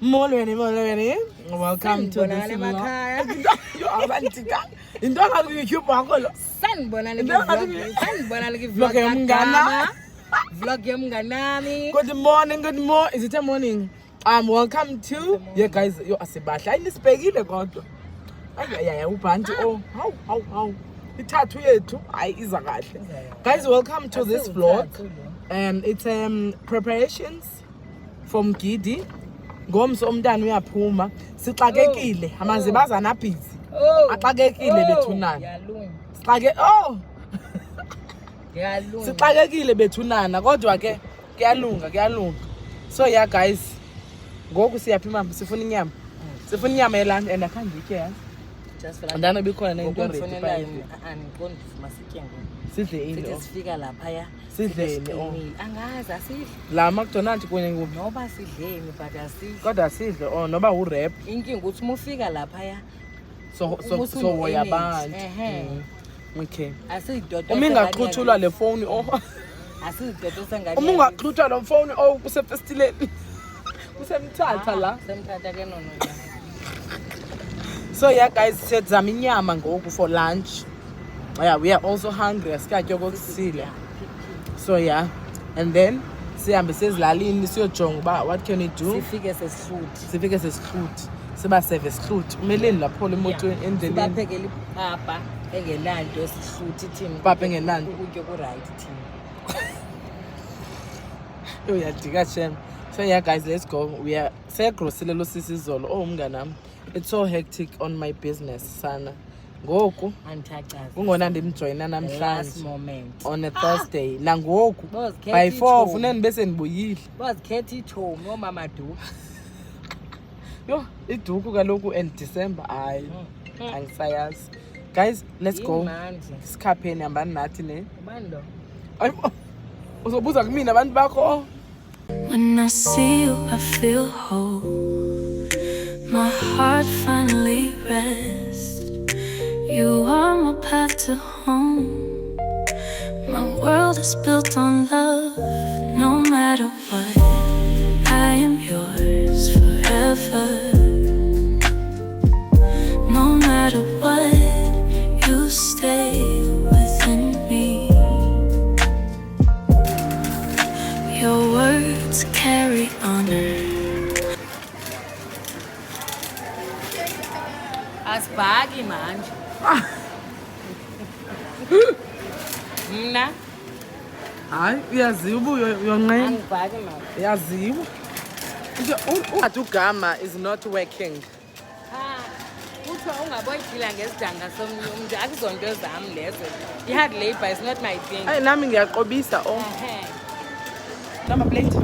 Molweni. Welcome to this vlog. You abantika. Into ngathi YouTube wakho lo. Sanibonani vlog yomngana. Vlog yomnganami. Good morning. Is it a morning? Welcome to yeah guys, yo asibahla. Ayisibhekile kodwa. Ay ubhanti oh. How. Ithathu yethu ayi iza kahle. Guys, welcome to this vlog. It's preparations from Gidi. Ngomso umntana uyaphuma. Sixakekile. Amazibazana busy. Axakekile bethunana. Sixakekile bethunana kodwa ke kuyalunga. So yeah guys, ngoku siyaphima sifuna inyama. Sifuna inyama yelana and akhange ikhe yazi. Andana bikhona nento ready pha. Angiqondi masikenge. Sidle sifika lapha ya. Sidleni Angazi asidle. La McDonald's kunye nguphi? Noba sidleni but asidle. Kodwa sidle noba urap. Inkinga ukuthi mufika lapha ya. So hoya abantu. Okay. Asidodo. Uma ingaqhuthulwa le phone asidodo sengane. Uma ungaqhuthwa lo phone kusefestileni. Kusemthatha la. Semthatha ke nono. So yeah guys, siyazama inyama ngoku for lunch. Yeah, we are also hungry. Asikatyo kokusile. So yeah, and then sihambe sezilalini siyojonga ba what can we do? Sifike sesihluthi. Siba serve isihluthi. Umeleni lapho le moto endleleni. Baphekela ipapa engenanto esihluthi thini. Papa engenanto. Ukutya ku right thini. Yo yadika shem. So yeah guys, let's go. We are segrosile lo sisizolo. Umnganami. It's so hectic on my business sana. Ngoku kungona ndimjoyina namhlanje on a Thursday nangoku by 4 funeni bese ndibuyile bazikhetha ithomi nomama duku yo iduku kaloku and December hayi angisayazi. Guys, let's go. Sikhapheni hambani nathi ne ubani lo uzobuza kumina abantu bakho. When I see you I feel whole, my heart finally rests. You are my path to home. My world is built on love. No matter what, I am yours forever. No matter what, you stay within me. Your words carry honor. Asibhaki manje. Mna hayi uyaziwa ubuyo yonqena. Angibhaki manje. Uyaziwa uthi ugama is not working. Uthiwa ungaboyidila ngesidanga somnye umuntu akuzonto zami lezo. I-hard labor is not my thing. Hayi nami ngiyaqobisa number plate.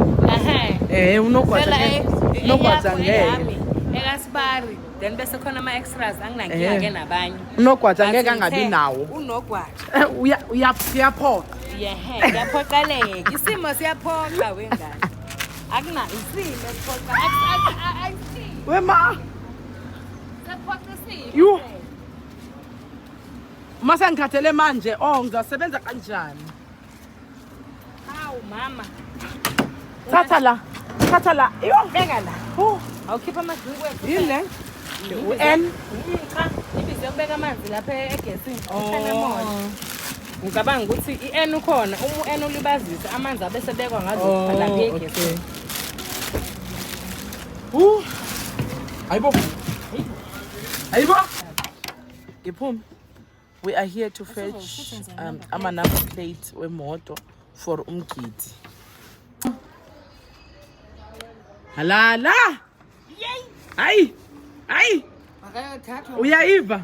Unogwaja ngeke. Ekasibari then bese khona ama extras anginankinga ke nabanye. Unogwaja ngeke angabi nawo. Unogwaja. Uyaphoqa. Ngiyaphoqaleka. Isimo siyaphoqa wengane. Akuna isimo siphoqa. Ayisi. Wema. Saphoqa isimo. You. Mase ngikhathele manje ngizasebenza kanjani? Hawu mama. Thatha la. Yo. Beka la. Awukhipha amadrinki wethu. Yini? UN. Cha, ibizo yokubeka amanzi lapha egesini. Ngicabanga ukuthi iN ukhona, uma uN ulibazisa amanzi abe sebekwa ngazo lapha egesini. Ayibo. Giphuma. We are here to fetch number plate wemoto for Umgidi. Halala. Hayi. Uyaiva.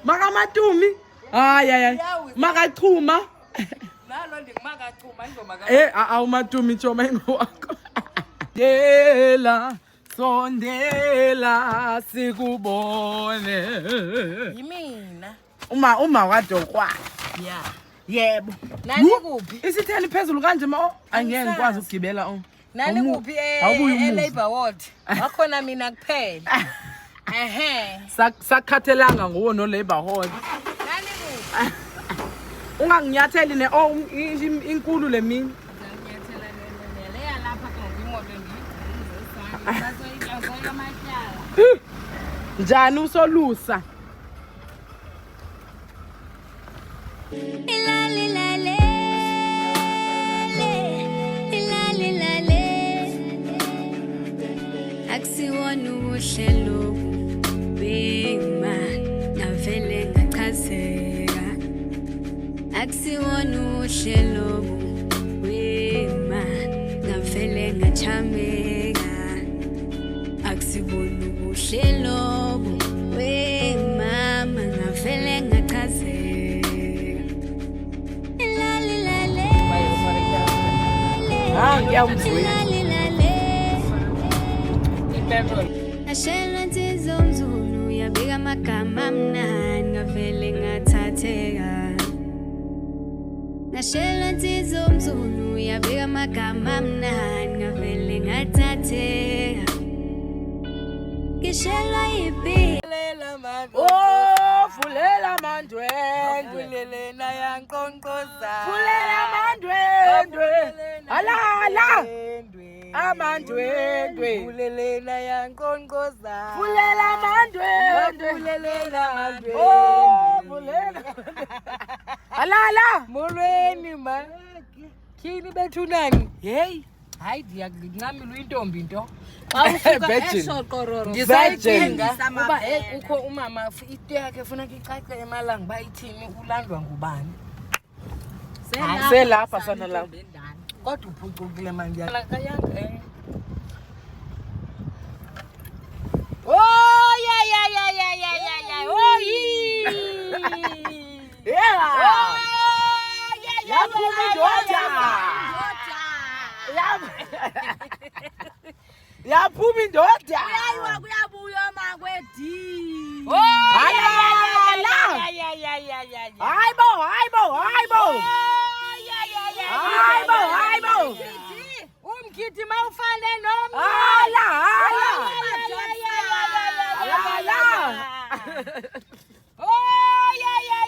Makamatumi. Hayi. Makachuma. Nalo ndikumakachuma ingoma awumatumi choma ingowakho. Sondela sikubone. Yimina. Uma wadokwa. Yeah. Yebo. Nani kuphi? Isitheni phezulu kanje angeke ngikwazi ukugibela Nani kuphi eLabor Ward? Wakhona mina kuphela. Sakhathelanga nguwo no Labor Ward. Nani kuphi? Unganginyatheli ne inkulu le mini. Njani usolusa? Akusiwona uhlelo bema navele ngachazeka. Akusiwona uhlelo bema navele ngachameka. Akusibona uhlelo wemama navele ngachazeka. Ngiyamzwela. Ashela insizwa umzulu yabika amagama amnandi ngavele ngathatheka. Nashela insizwa umzulu yabika amagama amnandi ngavele ngathatheka. Ngishelwa yipi Oh, fulela mandwendwe. Fulele na yankonkoza. Fulela mandwendwe. Alala. Amandwendwe. Fulele na yankonkoza. Fulela mandwendwe. Fulele na mandwendwe. Oh, fulela. Alala. Molweni ma. Kini bethunani? Hey. Hayi ndiyakuncamela intombi into. Xa usuka Virgin. eShokororo Ngisayidinga. uba ukho umama into yakhe ufuna icace emalanga ba ithini ulandwa ngubani. Selapha sana la. Kodwa uphucukile manje yakayanga. Oh yeah. Oh Yeah. Yaphuma indoda. Yaphuma indoda. kuyabuya makwedi. Hayibo. Umgidi mawufane nomnye. Hala. Oh yeah. Oh yeah.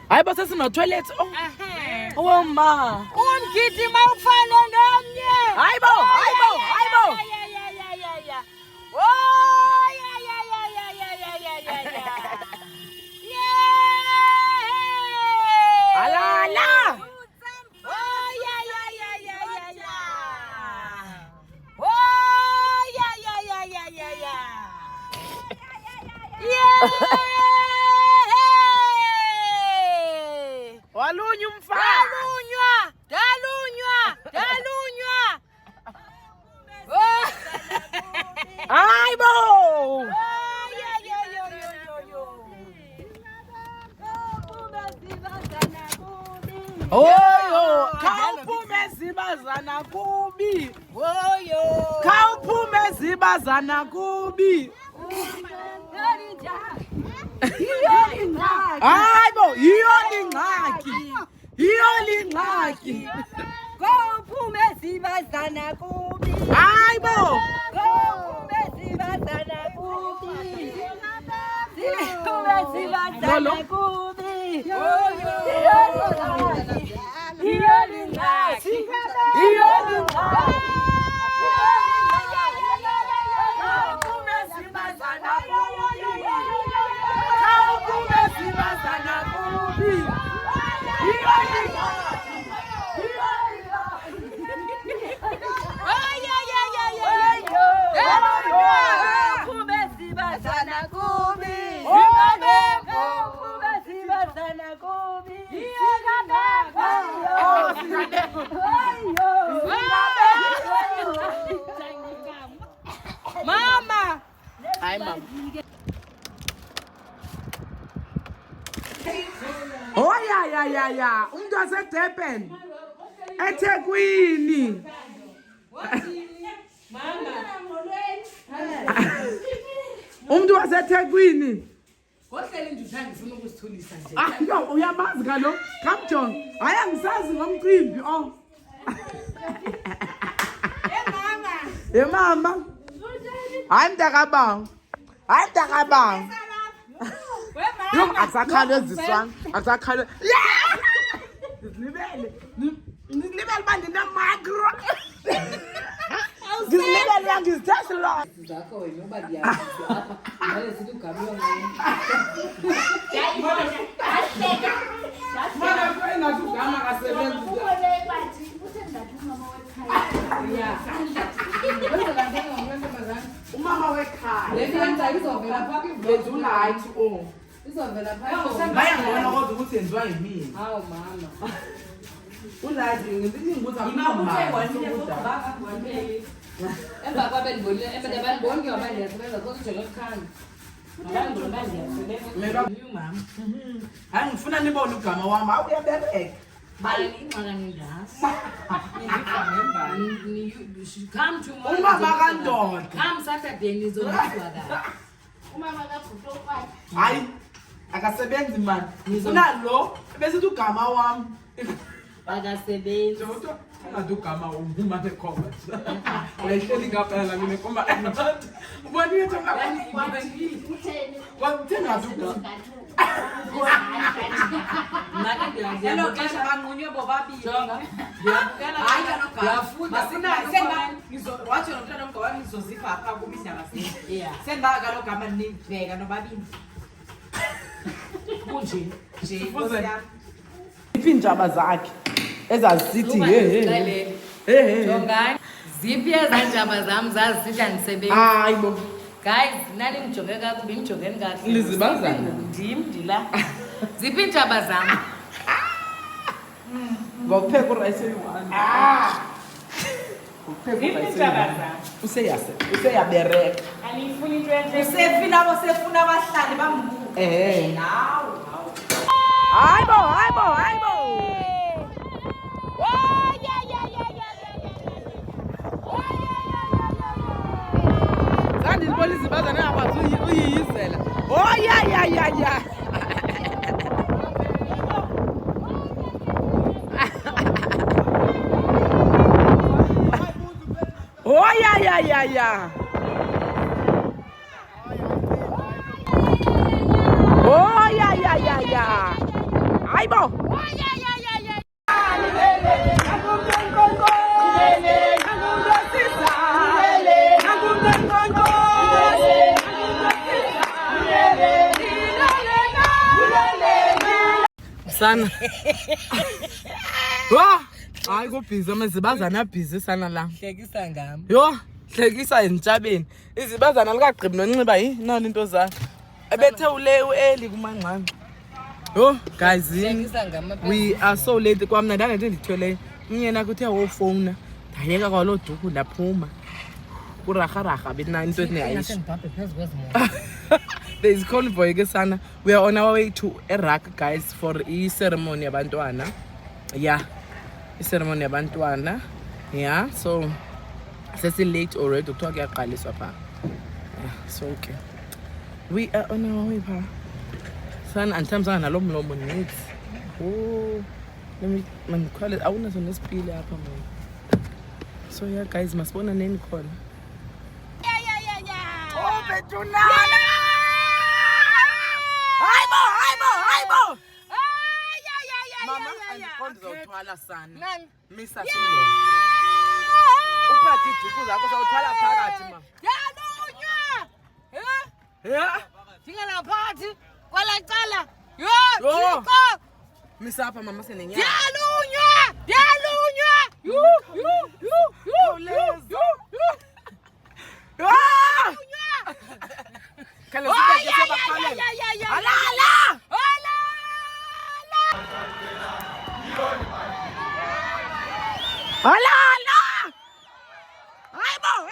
Hayibo sesino toilet. Oh ma. Umgidi mawufane nomnye. Hayibo. Yeah. Oh yeah. Alala. Oh yeah. Oh yeah. Walunya umfana. Dalunywa. Hayibo. Oyo, khawuphume zibazana kubi. Khawuphume zibazana kubi. Hayibo, yiyo lingxaki. Kophume sibazana kubi. Hayibo. Kophume sibazana kubi. Kophume sibazana kubi. Yiyo lingxaki. Mama. Hayi mama. Oh ya. Umuntu waseDurban. eThekwini. Umuntu waseThekwini. Ngohleli nje uthanda ufuna ukusithulisa nje. Ah no, uyamazi ngalo. Come John. Hayi angisazi ngomcimbi. Oh. Ye mama. Hayi mntakabanga. Hayi mntakabanga. Yo akusakhaleziswana. Akusakhale. Ngizilibele. Ngizilibele bandina macro. Ngizilibele ngizithatha lo. Zakho wena uba ndiyazi apha. Ngale sithi ugabiwe ngene. Mana kwena kugama kasebenzi. Umama wekhaya. Leyenza izovela phakathi Ngezula hayithi oh. izovela phakathi. Maya ngibona kodwa ukuthi yenziwa yimini. Hawu mama. Ulazi ngizibuza Emva kwabe ndibonile embe bandiboni ngoba ndiyasebenza kokujonga ekhaya. Abandibona bandiyasebenza. mama. Hayi ngifuna nibone ugama wami awuyabereka. Bali ingxaka nindasi. Come tomorrow. Umama kandoda. Come Saturday nizozizwa kahle. Hayi akasebenzi mani. Ngifuna lo besithi ugama wami. Akasebenzi. Ndoto ngathi ugama uma nekhoma. Wayehleli ngaphala mina khoma. Ubonile ukuthi ngapha. Ngake ndiyazi. Xesha banqunywe bobabili. Jonga. Hayi kaloku. Ndiyafunda watsho nomntwana omgawami nizoziva apha kumidlala zethu. Yeah. Sendibaka kaloku hamba nibheka nobabini. Kunje. Nje. Nkosi yam. Iintshaba zakhe ezazisithi he. Jongani. Ziphi ezanjaba zam zazisitha ndisebenzi. Hayi bo. Guys, nani nijonge kakubi nijongeni kahle. Lizibazana. Ndim ndila. Ziphi iintshaba zam? Ngokupheka urice eyi-1. Ngokupheka urice eyi-1. Useyabereka. Anifuni into entle. Usefina abasefuna abahlali bambuku. Nawu. Hayibo. Zandibona izibazana yakwazi uyiyizela. Oh ya. Oh ya. Oh ya. Hayibo. Sana. Hayi kubhizi amazibazana abhizi sana la. Hlekisa ngami. Yo, hlekisa entshabeni. Izibazana likagqibi nonxiba nani into zakhe. Ebethe eli kumanqanqa. Yo, guys, Hlekisa ngami. we are so late kwamna ndandethe ndithwele. Umyena kuthe wofowuna. Ndayeka kwalo duku ndaphuma. Kurarha bena into etingayishi. There is convoy ke sana. We are on our way to Iraq, guys, for ceremony yabantwana. Yeah. Ceremony yabantwana. Yeah, so sesi late already kuthiwa kuyaqaliswa pha. So okay. We are on our way pha. Sana antamzanga nalo mlomo needs. Oh. Let me mandikhwale awunazo nesipili apha manje. So yeah guys, masibona neni khona. Oh betuna. Hayibo. Mama, andiqondi uzawuthwala sana. Nani? Misa sile. Uphathi iduku zakho sawuthwala phakathi ma. Yalunywa. Yeah. Thingela phakathi kwala cala. Yo, Yo. Jiko. Misa apha mama senenyama. Yalunywa. Yu. Kale sibeke sebakhalela. Alala. Alala. Hayibo.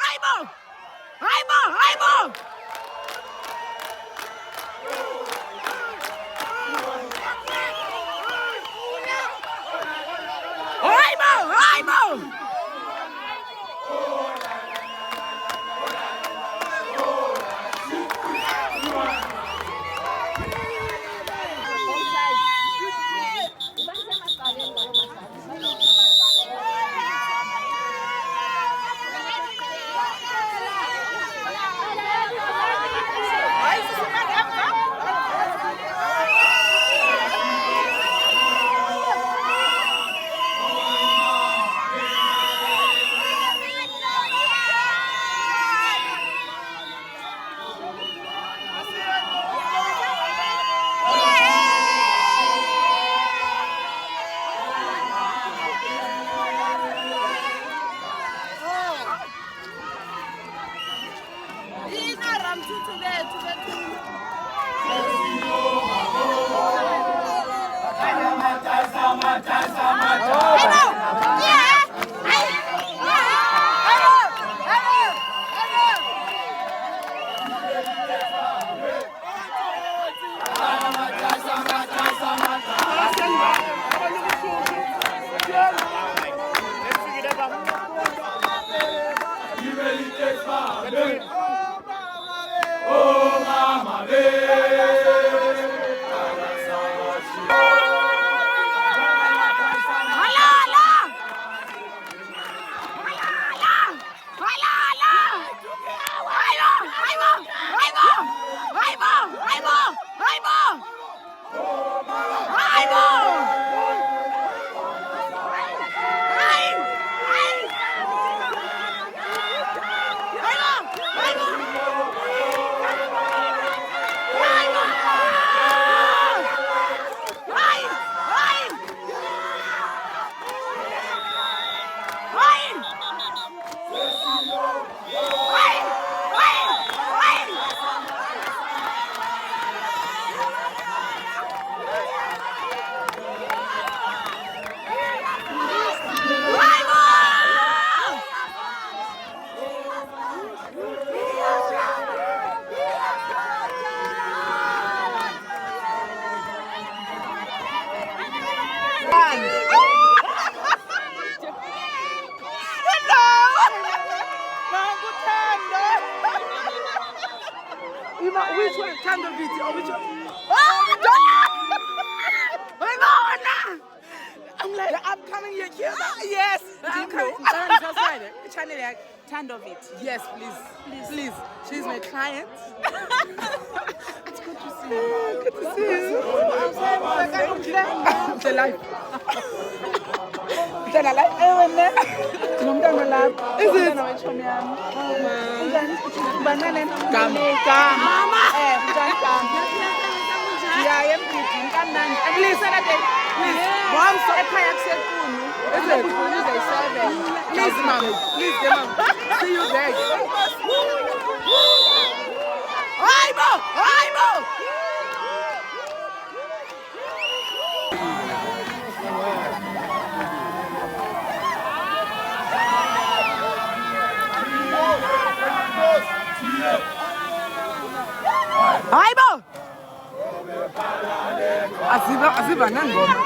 Which one? Kind of video. Which one? I'm like, I'm coming here. Yes. I'm coming. Channel Tandovit. Yes, please. Please. She's my client. It's good to see you. Good to see you. The life. Is it? Please, ma'am. Please, ma'am. See you there. Aibo! Asiba nangoma.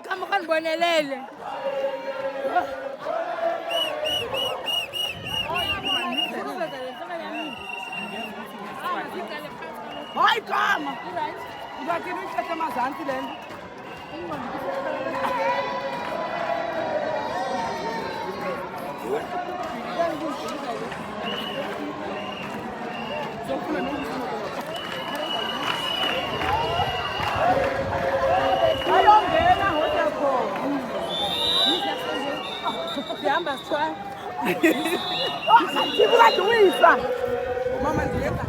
Kama kanibonelele. Hayi kama. Uzathi nithethe amazantsi le nto. Ayongena hoja khona. Sihamba sithwala. Ngikuladumisa. Mama ndiyeka.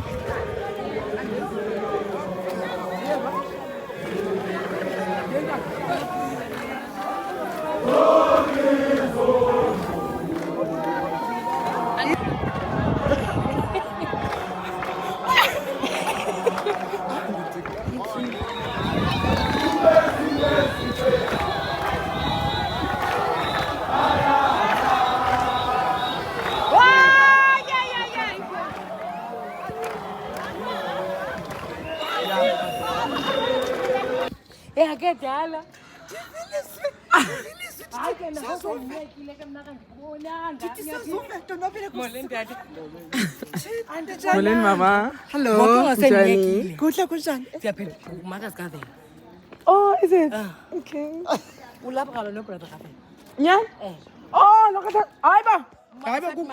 Akadala. Hayi ke nazo ngiyekile ke mna kandibonanga. Molweni mama. Hello. Njani? Kuhle kunjani? Siyaphila. Umakas Gavela. Oh, is it? Okay. Ulapha kalo no brother Gavela. Nyani? Oh, lokho hayiba. Hayiba ku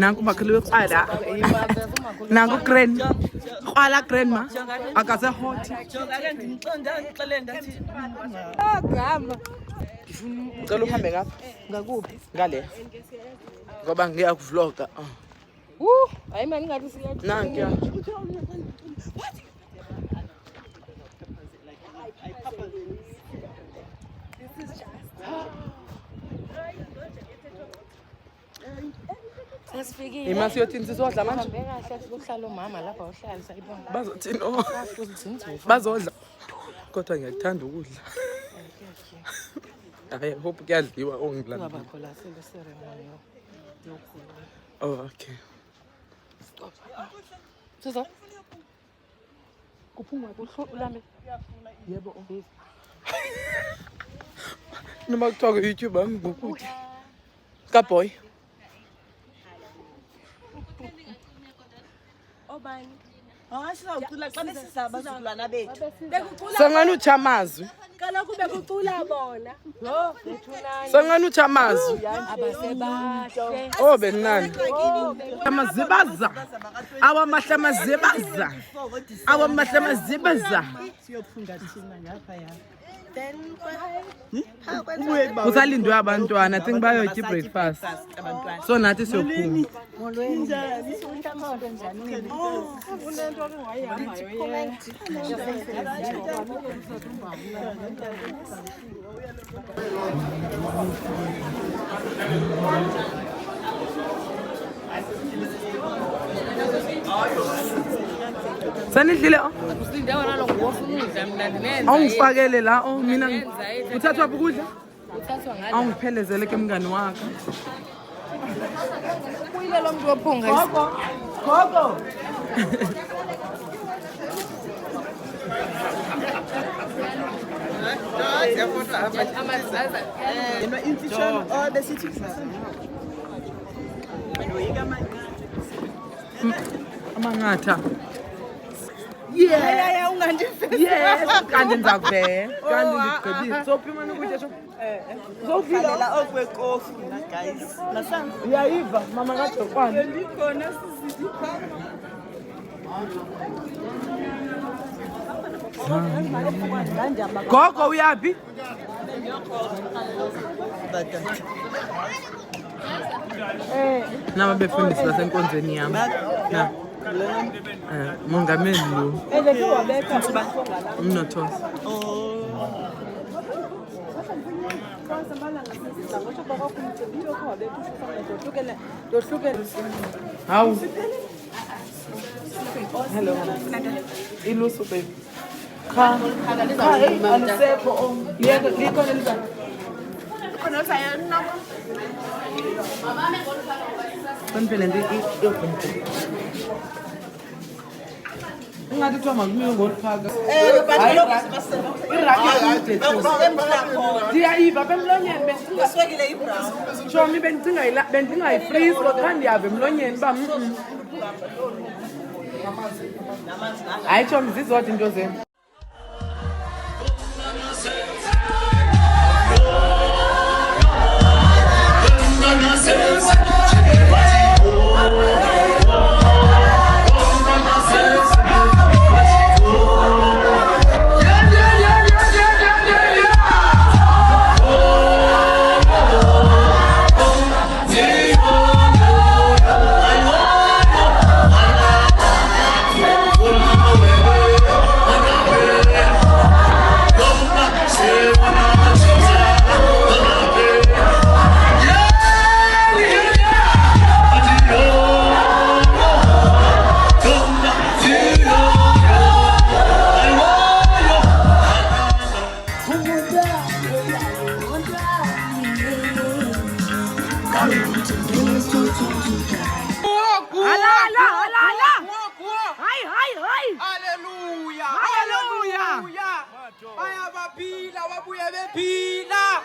nanku makhulu weqala nanku grand kwala grandma akase hot Jonga-ke ndimxonda ndixelele ndathi Gama. ucela uhambe ngapha Ngakuphi? ngale ngoba ngiya kuvloga Hayi mani ngathi siya. nanku ya Sasifikile. imasiyothini sisodla manje Hambe kahle sizohlala umama lapha uhlala sayibona. bazothini oh Uzindzufa. bazodla kodwa ngiyakuthanda ukudla hayi hope kuyadliwa ongilanda Ungabakho la sele ceremony yokhulu. oh okay Sizo. Kuphuma ulambe. yebo noma kuthiwa ku-YouTube angikukudla kaboy Obani. sizawucula xa besizabazalwana bethu. Sengani utsha amazwi. Kaloku bekucula bona. Lo, bethunani. Sengani utsha amazwi. Abasebahle. Oh benani. Amazibaza. Awamahle amazibaza. Awamahle amazibaza. Siyophunga thina ngapha ya. Kusalindwe abantwana. I think bayotya breakfast. So nathi siyophuma. Sanidlile Usinde wona lo ngofuna udla mina ndinenza. awungifakele la mina uthathwa ukudla Uthathwa ngala. awungiphelezele ke mngani wakho. Kuyile lo muntu ophunga. Gogo. Amazaza. Amangatha. Yeah, ungandifesa. Yes, kanti ndizakuvela. Kanti ndigqibile. Sophuma nokutya shop. Sophila okwekofu na guys. Nasangu. uyayiva mama kaDokwane. Ndikhona sizipha. Gogo uyaphi? Nama befundisi basenkonzweni yami. Na. Mongameli lo. Umnothosi. Hawu. Hello. Iluso baby. Cha. Cha hey alisekho. Yebo likhona elizana. Khona sayana. Konpele ndi yophunta. Ungathi kuthiwa makumiwe ngoliphaka. Ndiyayiva bemlonyeni Beswekile ibrown. Shomi bendicinga yi-freeze kodwa ndiyava emlonyeni uba hayi tshomi zizodwa into zenu.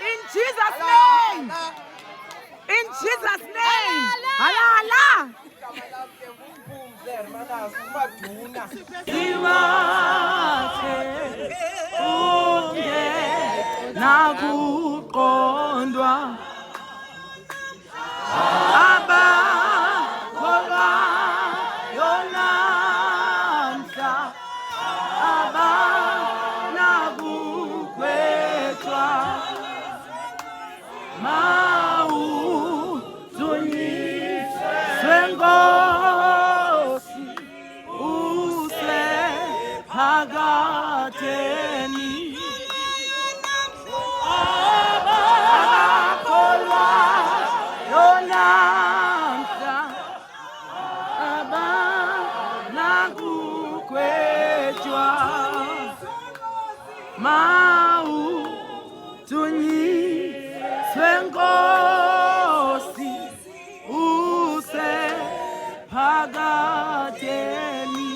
In Jesus' name. In Jesus' name. Halala. Nakuqondwa abakholwa yonamhla abanakukhethwa mawudunyiswe Nkosi usephaketheni abakholwa yonamhla abanakukhethwa mawudunyiswe Nkosi usephaketheni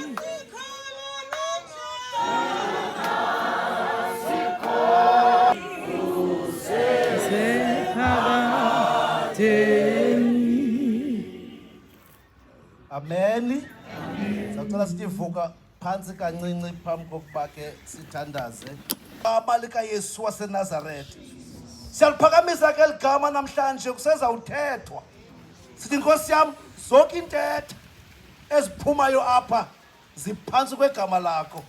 Amen. Sicela sivuka phansi kancinci phambi kokuba ke sithandaze. Abalika Yesu waseNazaretha. Siyaliphakamisa ke ligama namhlanje kusezawuthethwa. Sithi Nkosi yami zonke intetha eziphumayo apha ziphansi kwegama lakho.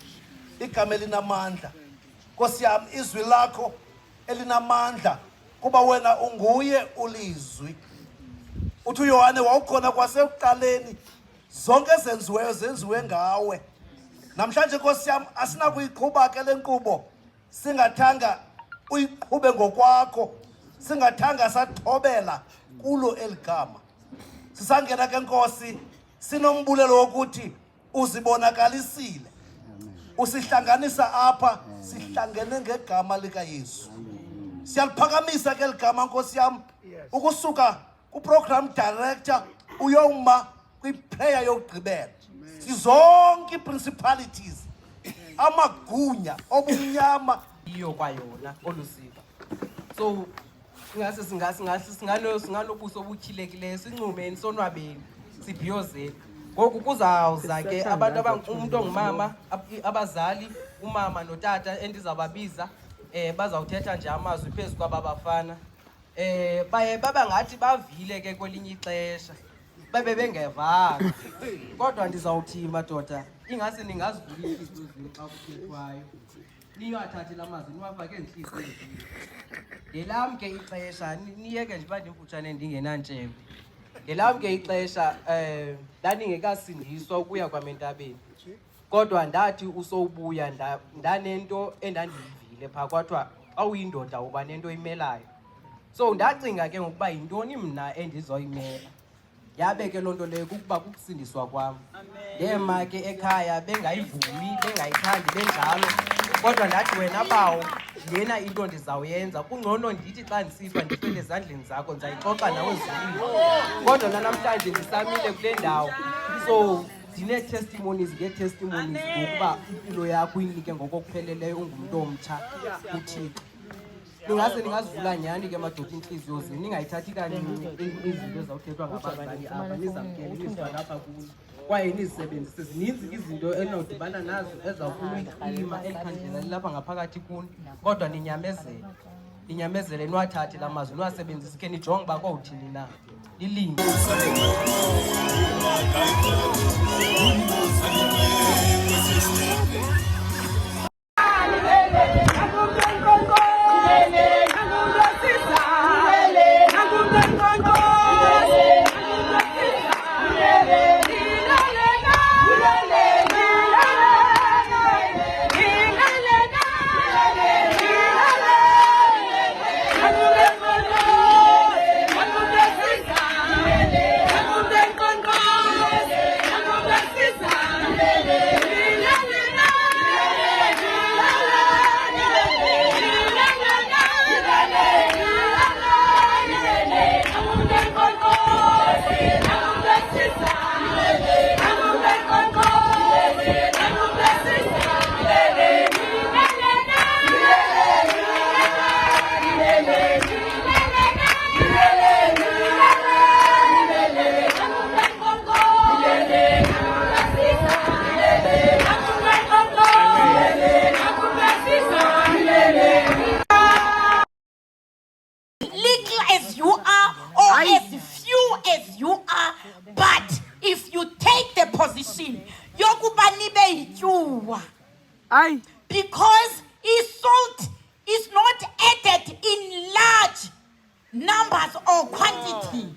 Igama elinamandla. Nkosi yami izwi lakho elinamandla kuba wena unguye ulizwi. Uthi uYohane wawukhona kwasekuqaleni zonke zenziwe ngawe. Namhlanje Nkosi yami asinakuyiqhuba ke lenkqubo singathanga uyiqhube ngokwakho, singathanga sathobela kulo eligama. Sisangena ke Nkosi sinombulelo wokuthi uzibonakalisile. Usihlanganisa apha sihlangene ngegama lika Yesu. Siyaliphakamisa ke ligama Nkosi yami ukusuka ku-program director uyoma kwi-prayer yokugqibela. Sizonke i-principalities amagunya obumnyama iyo kwayona olusiko. So singalobuso obukhilekileyo sincumeni sonwabeni sibhiyozeni. Ngoku kuzawuza ke abantu umuntu ongumama abazali umama notata endizababiza bazawuthetha nje amazwi phezu kwababafana. Baye baba ngathi bavile ke kwelinye ixesha babe bengevanga. Kodwa ndizawuthi madoda ingase ningazivula iinhliziyo zenu xa kuthethwayo. Niwathathe la mazwi niwafake enhliziyweni. Ngelam ke ixesha niyeke nje uba ndimfutshane ndingenantshebe. Ngelam ke ixesha ndandingekasindiswa ukuya kwamentabeni. Kodwa ndathi usowubuya ndanento endandiyivile phaa kwathiwa xa uyindoda uba nento imelayo. So ndacinga ke ngokuba yintoni mna endizoyimela. Yabe ke loo nto leyo kukuba kukusindiswa kwam. Ndema ke ekhaya bengayivumi bengayithandi benjalo. Kodwa ndathi wena bawo lena into ndizawuyenza kungcono ndithi xa ndisifa ndifele ezandleni zakho ndizayixoxa nawe ezulwini. Kodwa nanamhlanje ndisamile kule ndawo. So ndinee-testimonies ngee-testimonies ngokuba impilo yakho uyinike ngokokupheleleyo ungumntu omtsha kuThixo. Ningase ningazivula nyhani ke madoda inhliziyo zenu ningayithathi kancinci izinto ezawuthethwa ngabazali apha nizamkele nizifake apha kulo kwaye nizisebenzise. Zininzi izinto enodibana nazo ezawufuna iqhima elikhandlela lilapha ngaphakathi kuni, kodwa ninyamezele niwathathe la mazwi niwasebenzise ke nijonge uba kowuthini na lilinde. Because salt is not added in large numbers or quantity,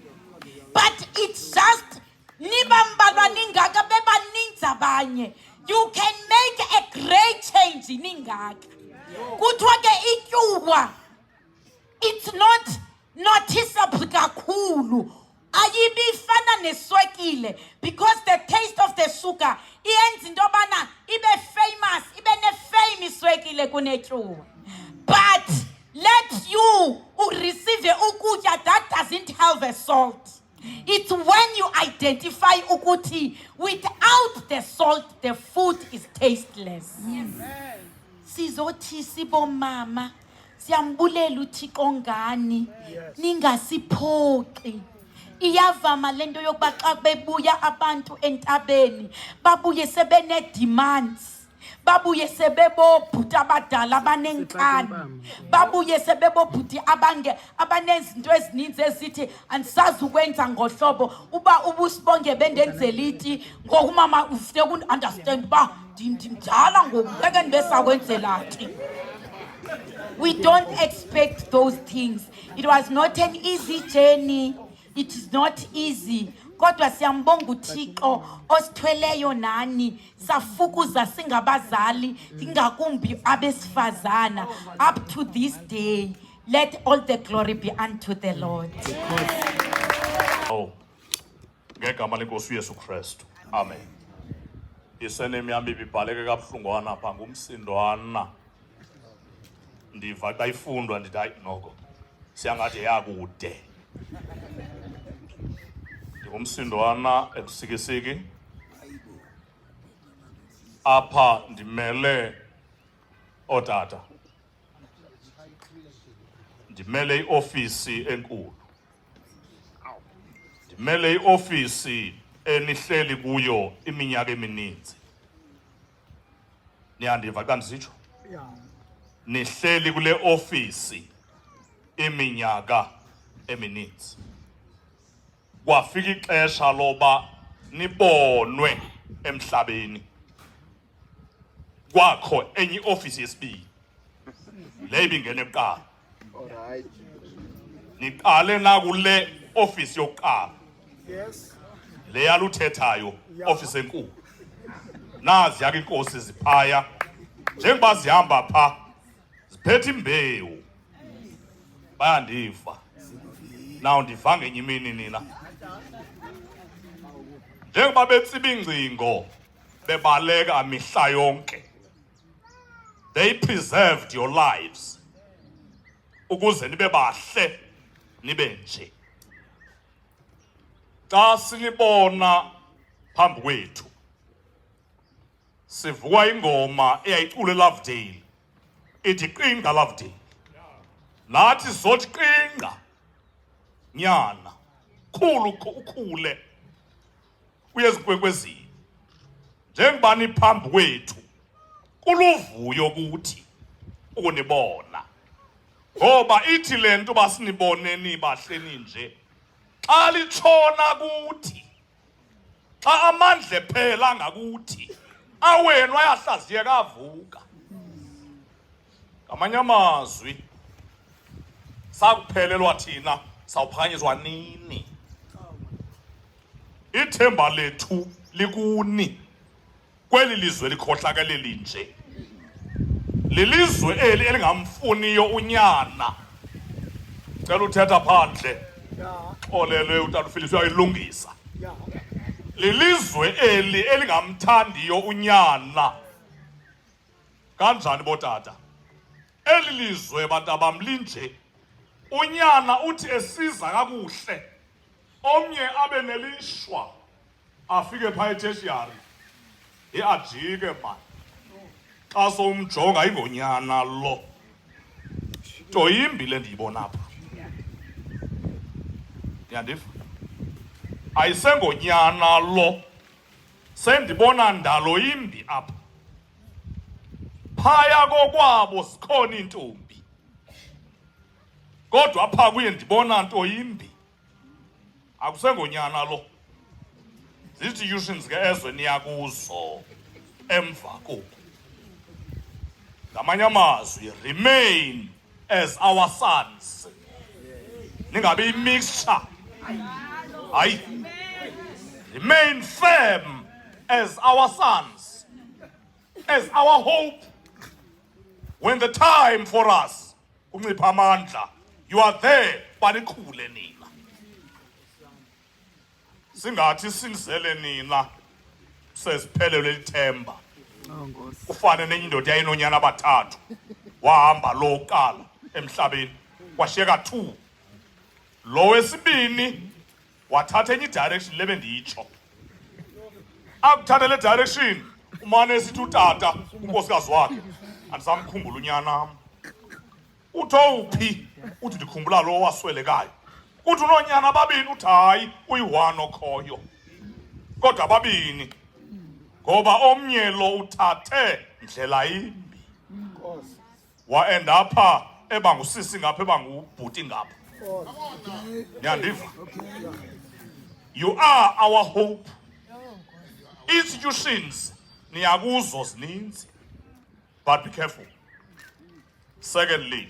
but it's just you can make a great change in it's not noticeable kakhulu. Ayibifana neswekile because the taste of the sugar iyenza into yobana ibe famous, ibe ne-fame iswekile kunetyuwa. But let you receive ukutya that doesn't have a salt. It's when you identify ukuthi without the salt the food is tasteless. Sizothi sibomama siyambulela uThixo ngani ningasiphoqi. iyavama lento yokuba xa bebuya abantu entabeni babuye sebene-demands, babuye sebebobhuti abadala abanenkani, babuye sebebobhuti abanezinto ezininzi ezithi andisazi ukwenza ngohlobo uba ubusibonge bendenzela iti ngoku mama ufike understand uba ndimdala ngoku ngeke ndibesakwenzela ti. We don't expect those things. It was not an easy journey. It is not easy. Kodwa siyambonga uThixo osithweleyo nani safukuza singabazali ingakumbi abesifazana up to this day. Let all the glory be unto the Lord. Ngegama lenkosi uYesu Kristu. Amen. Isenemi yami ibibhaleke kabuhlungwana pha ngumsindwana. Ndiva xa ifundwa ndithi hayi noko siyangathi yakude. Ngumsindwana ekusikisiki apha ndimele otata, ndimele iofisi enkulu, ndimele iofisi enihleli kuyo iminyaka emininzi. Niyandiva xa ndisitsho? Nihleli kule ofisi iminyaka emininzi. Kwafika ixesha loba nibonwe emhlabeni. Kwakho enye office yesibili. Le ibingene kuqala. Alright. Niqale na kule office yokuqala. Yes. Le yaluthethayo office enkulu. Nazi yake inkosi ziphaya. Njengoba zihamba pha ziphethe imbewu. Bayandiva. Now ndiva ngenye imini nina. Njengoba betsiba ingcingo bebaleka mihla yonke. They preserved your lives. Ukuze nibe bahle nibe nje. Xa sinibona phambi kwethu sivuka ingoma eyayicule Lovedale. Ithi qinga Lovedale. Nathi zothi qinga. Nyana khulu ukhule uyezikwekwezini njengoba niphambi kwethu kuluvuyo ukuthi ukunibona ngoba ithi lento basinibone nibahle ninje xa litshona kuthi xa amandla phela ngakuthi awenu ayahlaziyeka avuka. Ngamanye amazwi sakuphelelwa thina sawuphakanyiswa nini. Ithemba lethu likuni kweli lizwe likhohlakele linje. Lilizwe eli elingamfuniyo unyana. Cela uthetha phandle. Xolele utata uFilipi uyayilungisa. Lilizwe eli elingamthandiyo unyana. Kanjani botata? Eli lizwe bantu abamlinje. Unyana uthi esiza kakuhle. Omnye abe nelishwa afike pha etertiary ajike man. Xa somjonga ingonyana lo. Nto yimbi le ndiyibona apha. Yandiva? Ayisengonyana lo. Sendibona ndalo yimbi apha. Phaya kokwabo sikhona intombi. Kodwa apha kuye ndibona nto yimbi. Akusengonyana lo. Institutions ke ezwe niyakuzo emva koku. Ngamanye amazwi remain as our sons. Ningabe imixture. Hayi. Remain firm as our sons. As our hope. When the time for us uncipha amandla, you are there banikhule nina. Singathi sinzele nina sesiphelelwe lithemba. Ufane nenye indoda yayinonyana abathathu wahamba lo qala emhlabeni kwashiyeka 2. Lo wesibini wathatha enye direction lebe nditsho. Akuthatha le direction umane esithi utata unkosikazi wakhe andisamkhumbula unyana wami. Utho uphi? Uthi ndikhumbula lo waswelekayo. kuthi unonyana ababini uthi hayi uyi-1 okhoyo kodwa ababini ngoba omnye lo uthathe ndlela imbi waendapha eba ngusisi ngapha eba ngubhuti ngapha. Niyandiva? You are our hope. Institutions niyakuzo zininzi, but be careful. Secondly,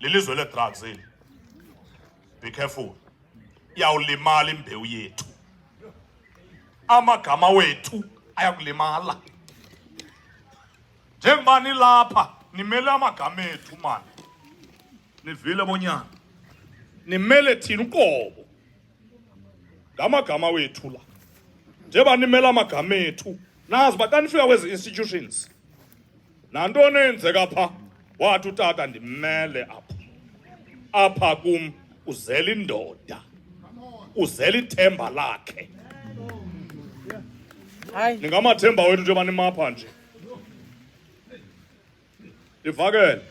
lilizwe le-drugs eli. Be careful. Iyawulimala imbewu yethu. Amagama wethu ayakulimala. Njengoba nilapha nimele amagama ethu mani. Nivile bonyana. Nimele thina uqobo. Ngamagama wethu la. Njengoba nimele amagama ethu, nazi uba xa nifika kwezi institutions. Nantoni enzeka pha? Wathi utata ndimele apha. Apha kum uzela indoda. Uzela ithemba lakhe. Hayi. Ningamathemba wethu njengoba nimapha nje. Livakele.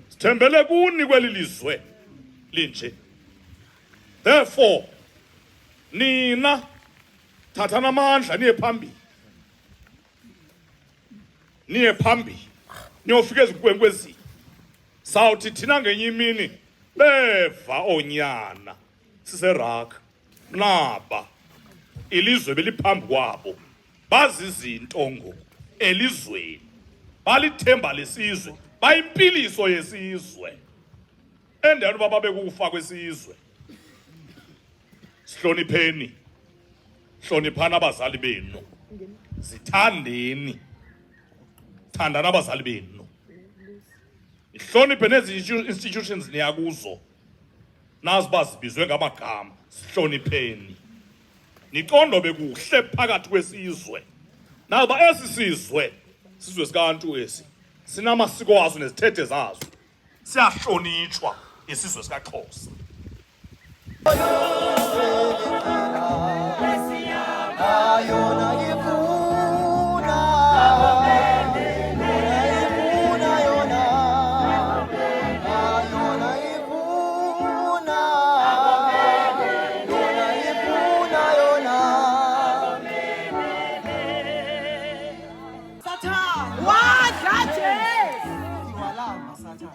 Sithembele kuni kweli lizwe linje. Therefore, nina thathana amandla niye phambili. Niye phambili. Niyofika ezikwenkwezini. Sawuthi thina ngenye imini beva onyana siseRak naba ilizwe beliphambi kwabo bazi izinto ngo elizweni balithemba lesizwe bayimpiliso yesizwe endalo uba babe kufa kwesizwe. Sihlonipheni, hloniphani abazali benu, zithandeni, thandana abazali benu, ihloniphe nezi institutions niyakuzo nazi bazibizwe ngamagama. Sihlonipheni, niqondo bekuhle phakathi kwesizwe nakuba esi sizwe sikaNtu esi sinamasiko wazo nezithethe zazo, siyahlonitshwa isizwe sikaXhosa.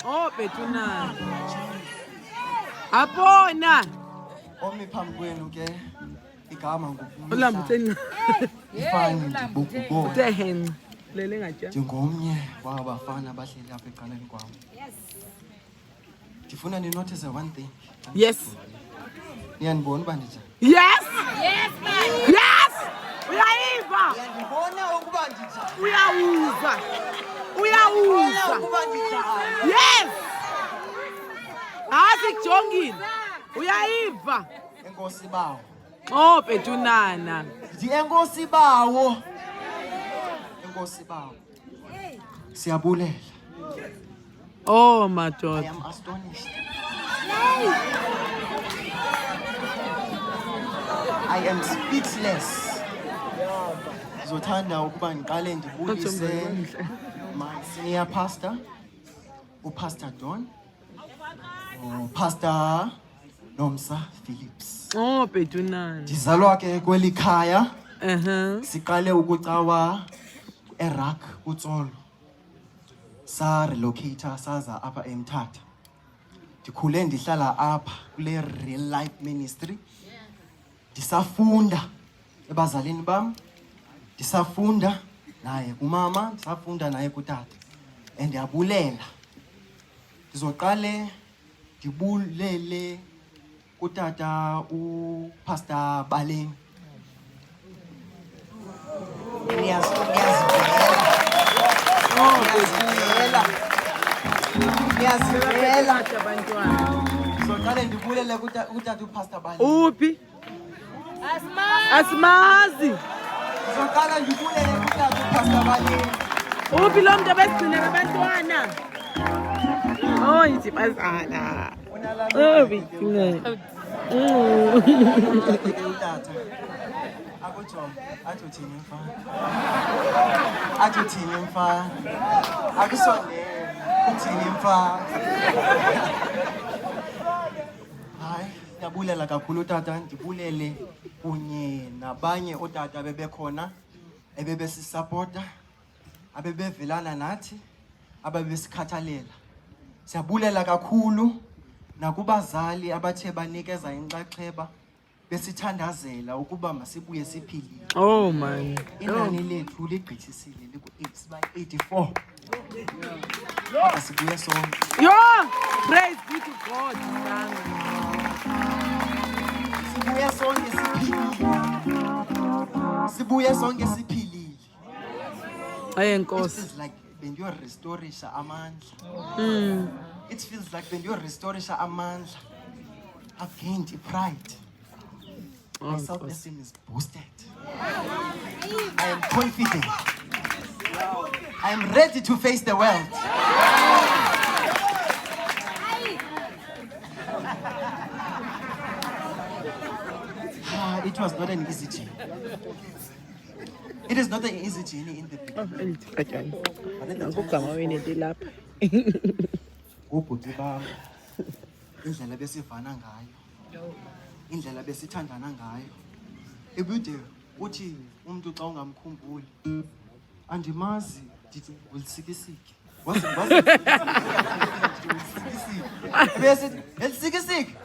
Oh, Betuna. Apona. Omi phambi kwenu ke igama ngubulisa. Ulambuteni. Ifani ndibukubo. Utehenqa. Lele ngatya. Njengomnye wabafana abahleli apha eqaleni kwam. Yes. Ndifuna ni notice one thing. Yes. Niyanibona uba ndijani? Yes. Yes, man. Yes. Uyayiva. Ndibona ukuba ndijani. Uyawuza. Uyawuza. Ukuba ndijani. Yes. Asikujongile. Uyayiva. Enkosi bawo. Oh, Betunana. Ndi enkosi bawo. Enkosi bawo. Siyabulela. Oh, I madoda. am astonished. I am speechless. Zothanda ukuba ngiqale ndibulise my senior pastor, uPastor Don, uPastor Nomsa Phillips. Oh, Betunana. Ndizalwa ke kweli khaya. Siqale ukucawa eRak uTsolo. Sa relocator saza apha eMthatha. Ndikhule ndihlala apha kule Real Life Ministry. Ndisafunda ebazalini bam. Ndisafunda naye kumama, ndisafunda naye kutata. Ndiyabulela. Ndizoqale ndibulele kutata uPastor Baleng. Ngiyazivela abantwana. Soqale ndibulele kutata uPastor Baleng. Uphi? Asimazi. Soqala ndibulele kutata uPastor Baleng. Uphi lo muntu abesigcina abantwana? Oh, isipazana. Oh, Betunana. Utata. Akujonga, athi uthini mfana? Athi uthini mfana? Akusondele, uthini mfana? Hayi, Siyabulela kakhulu tata, ndibulele kunye nabanye otata bebekhona ebebesisupporta, abebevelana nathi, abebesikhathalela. Siyabulela kakhulu nakubazali abathe banikeza inxaxheba besithandazela ukuba masibuye siphilile. Oh man. Inani lethu ligqithisile liku-84. Asibuye sonke. Yo, praise be to God. Sibuye sonke siphilile. Sibuye sonke siphilile. It feels like when you're restorisha amandla. It feels like when you're restorisha amandla. I've gained pride. My self-esteem is boosted. I am confident. I am ready to face the world. It was not an easy journey. It is not an easy journey in the beginning. Indlela besivana ngayo, indlela besithandana ngayo. Ebude uthi umuntu xa ungamkhumbuli andimazi ndithi ulisikisiki. Bese elisikisiki.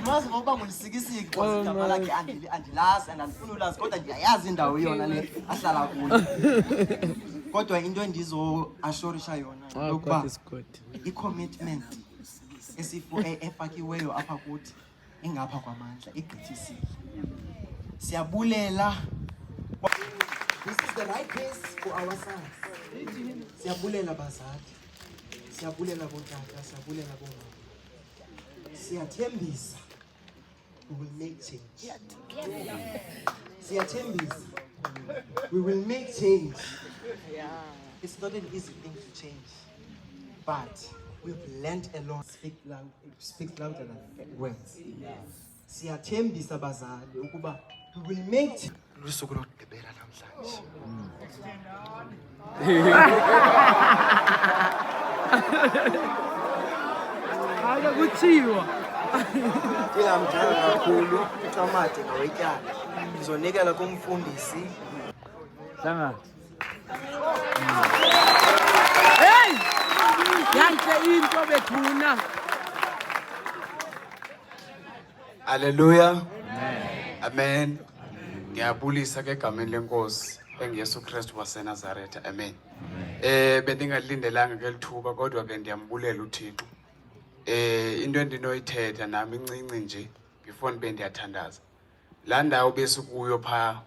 Mazi ngoba ngulisikisiki because igama lakhe andilazi and andifuna ulazi kodwa ndiyayazi indawo yona le ahlala kuyo. Kodwa into endizo assurisha yona yokuba i-commitment efakiweyo apha kuthi ingapha kwamandla igqithisile. Siyabulela. This is the right place for our sons. Siyabulela bazali. Siyabulela botata, siyabulela bomama. Siyathembisa we will make change. Siyathembisa we will make change. It's not an easy thing to change, but we've learned a lot. Speak louder than words. Siyathembisa bazali ukuba we will make lusuku lokugqibela namhlanje. Hayi kuthiwa. Ndingamthanda kakhulu uCamade ngawetyala. Ndizonikela kumfundisi. Danga. Hey! Yanhle into bethuna. Hallelujah. Amen. Ngiyabulisa ke egameni lenkosi engiyesu Kristu waseNazaretha. Amen. Bendingalindelanga ke lithuba kodwa ke ndiyambulela uThixo. Into endinoyithetha nami incinci nje before ndibe ndiyathandaza. La ndawo besikuyo pha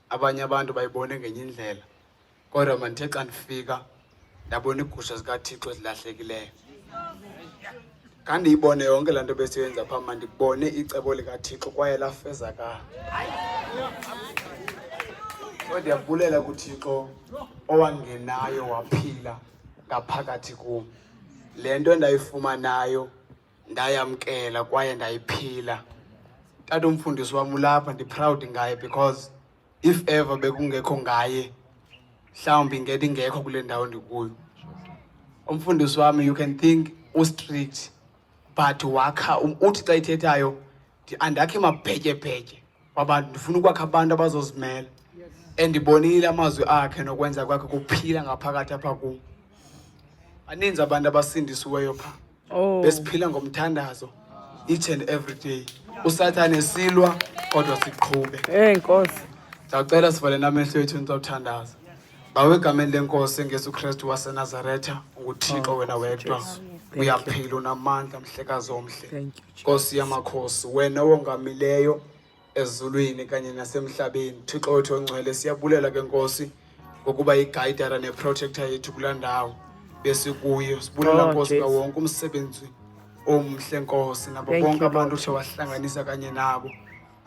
abanye abantu bayibone ngenye indlela. Kodwa mandithe xa ndifika ndabona igusha zikaThixo ezilahlekileyo. Kandiyibone yonke lanto besiyenza pha mandibone icebo likaThixo kwaye lafezakala. Kodwa ndiyabulela kuThixo owangenayo waphila ngaphakathi kum. Le nto ndayifumanayo ndayamkela kwaye ndayiphila. Tata umfundisi wam ulapha ndi-proud ngaye because if ever bekungekho ngaye mhlawumbi ngekho kule ndawo ndikuyo. Umfundisi wami you can think strict but wakha uthi xa ithethayo andakhe mabhetye wabantu ndifuna ukwakha abantu abazozimela. Endibonile amazwi akhe nokwenza kwakhe kuphila ngaphakathi apha kum. Aninzi abantu abasindisiweyo pha. Besiphila ngomthandazo each and every day. Usathane silwa kodwa siqhube. Nkosi. Ndicela sivale namehlo ethu ndizawuthandaza. Bawe egameni lenkosi ngesu Kristu waseNazaretha nguThixo wena wedwa. Uyaphila unamandla mhlekazi omhle. Nkosi yamakhosi wena owongamileyo ezulwini kanye nasemhlabeni. Thixo wethu ongcwele siyabulela ke Nkosi ngokuba igayidara neprotector yethu kula ndawo besikuyo. Sibulela Nkosi wonke umsebenzi omhle Nkosi nabo bonke abantu othe wahlanganisa kanye nabo.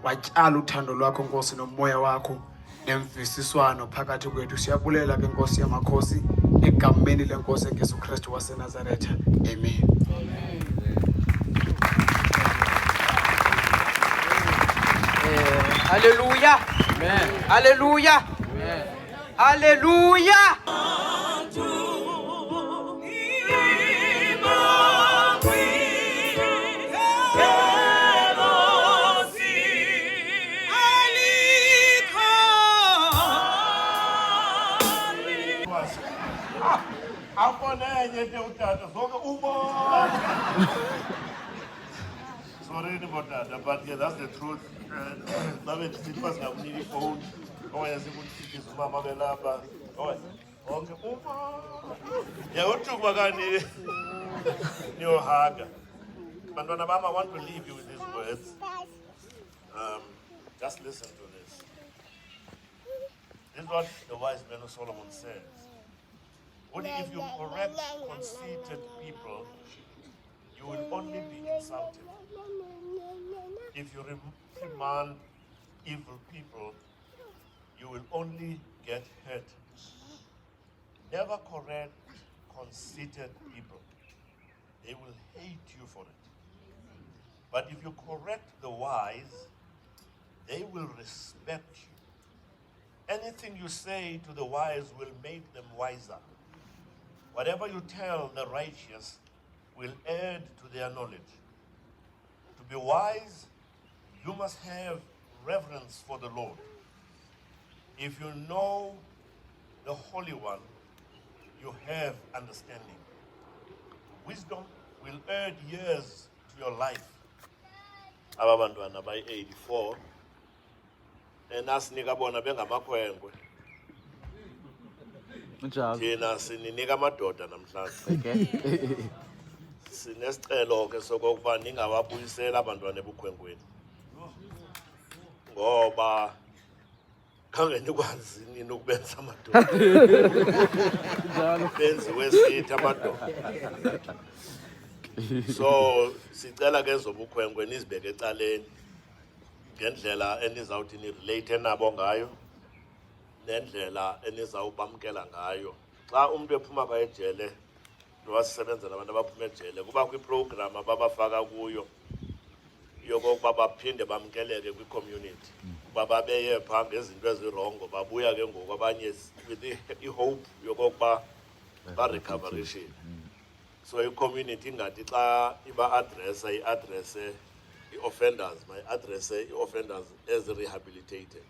Watyala uthando lwakho Nkosi nomoya wakho nemvisiswano phakathi kwethu. Siyabulela ke Nkosi yamakhosi egameni lenkosi ngesu Kristu waseNazaretha. Amen. Hallelujah. Amen. Hallelujah. Amen. Hallelujah. Akonenye ke utata zonke Sorry about that, but yeah, that's the truth. Babe ndithi basingakunika ifowuni okanye sikuthithisa umama belapha. Okay, uThukwa kani niyohaga. Bantwana bam, I want to leave you with these words. Just listen to this. This is what the wise man of Solomon says. Only if you correct conceited people, you will only be insulted. If you reprimand evil people, you will only get hurt. Never correct conceited people. They will hate you for it. But if you correct the wise, they will respect you. Anything you say to the wise will make them wiser. Whatever you tell the righteous will add to their knowledge. To be wise, you must have reverence for the Lord. If you know the Holy One, you have understanding. Wisdom will add years to your life. Abantwana by 84 enasinika bona bengamakhwenkwe thina sininika amadoda namhlanje sinesicelo ke sokuba ningawabuyisela abantwana ebukhwenkweni ngoba khange nikwazi nini ukubenza amadoda benziwe sithi amadoda. So sicela ke zobukhwenkwe nizibeke ecaleni ngendlela enizawuthi nirelate nabo ngayo nendlela enizawubamkela ngayo. Xa umuntu ephuma kwa ejele nowasisebenza nabantu abaphuma ejele kuba kwiprogram ababafaka kuyo yokokuba baphinde bamkeleke kwi-community kuba babeye phaa ngezinto ezirongo babuya ke ngoku abanye with i-hope yokokuba barecoveration. So i-community ingathi xa iba-adressa i-adresse i-offenders mayi-adresse i-offenders ezi-rehabilitated.